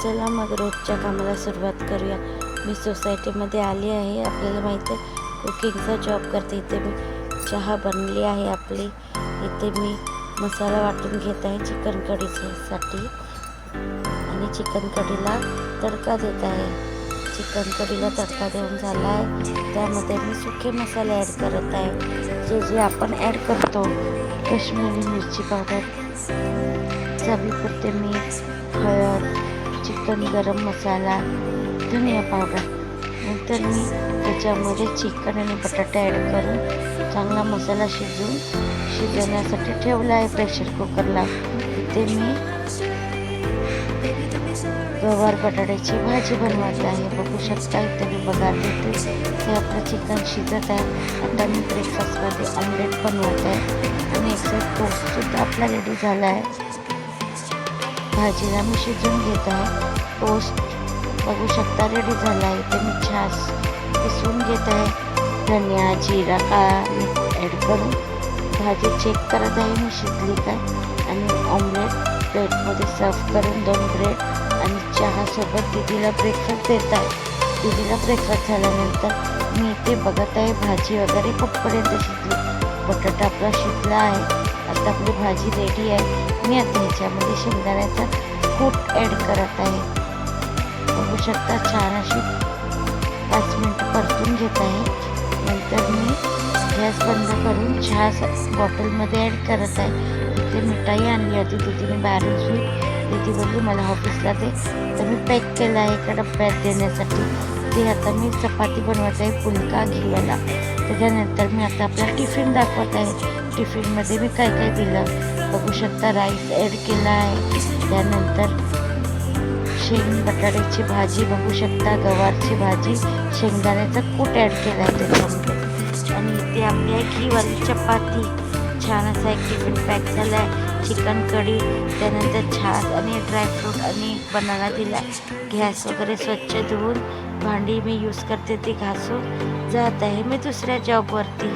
चला मग रोजच्या कामाला सुरुवात करूया। मी सोसायटीमध्ये आली आहे। आपल्याला माहीत आहे कुकिंगचा जॉब करते। इथे मी चहा बनली आहे आपली। इथे मी मसाला वाटून घेत आहे चिकन कढीसाठी आणि चिकन कढीला तडका देत आहे। चिकन कढीला तडका देऊन झाला आहे, त्यामध्ये मी सुके मसाले ॲड करत आहे। जे आपण ॲड करतो, काश्मीरी मिरची पावडर, चवीपुरते मीठ, हळद, चिकन गरम मसाला, धनिया पावडर। नंतर मी त्याच्यामध्ये चिकन आणि बटाटे ॲड करून चांगला मसाला शिजवण्यासाठी ठेवला आहे प्रेशर कुकरला। इथे मी गवार बटाट्याची भाजी बनवत आहे। बघू शकता इथे मी बघार देते ते आपलं चिकन शिजत आहे। आता मी ब्रेकफास्टमध्ये ऑमलेट बनवत आहे आणि एक साईड टोस्टसुद्धा आपला रेडी झाला आहे। भाजीला मी शिजवून घेत आहे। टोस्ट बघू शकता रेडी झाला आहे। इथे मी छास पिसवून घेत आहे। धनिया, जिरा, काळा मीठ ॲड करून भाजी चेक करत आहे मी शिजली काय, आणि ऑमलेट प्लेटमध्ये सर्व करून 2 ब्रेड आणि चहासोबत दीदीला ब्रेकफास्ट देत आहे। दीदीला ब्रेकफास्ट झाल्यानंतर मी इथे बघत आहे भाजी वगैरे कुठपर्यंत शिजली। बटाटा आपला शिजला आहे। आता आपली भाजी रेडी आहे। मी आता ह्याच्यामध्ये शेंगदाण्याचा कूट ॲड करत आहे। बघू शकता छान अशी 5 मिनिटं परतून घेत आहे। नंतर मी गॅस बंद करून चहा बॉटलमध्ये ॲड करत आहे। इथे मिठाई आणली होती दीदीने बाहेरून स्वीट। दीदी बोलली मला ऑफिसला दे, तर मी पॅक केलं आहे एका डब्यात देण्यासाठी। ते आता मी चपाती बनवत आहे फुलका घीवाला। त्याच्यानंतर मी आता आपला टिफिन दाखवत आहे। टिफिनमध्ये मी काय काय दिलं बघू शकता। राईस ॲड केला आहे, त्यानंतर बटाट्याची भाजी बघू शकता, गवारची भाजी, शेंगदाण्याचा कूट ॲड केला आहे त्याच्यामध्ये। आणि इथे आपली आहे घीवाली चपाती। छान असा एक टिफिन पॅक झाला आहे। चिकन कढी, त्यानंतर छास आणि ड्रायफ्रूट आणि बनाना दिला। गॅस वगैरे स्वच्छ धुवून भांडी मी यूज करते ती घासून जात आहे मी दुसऱ्या जॉबवरती।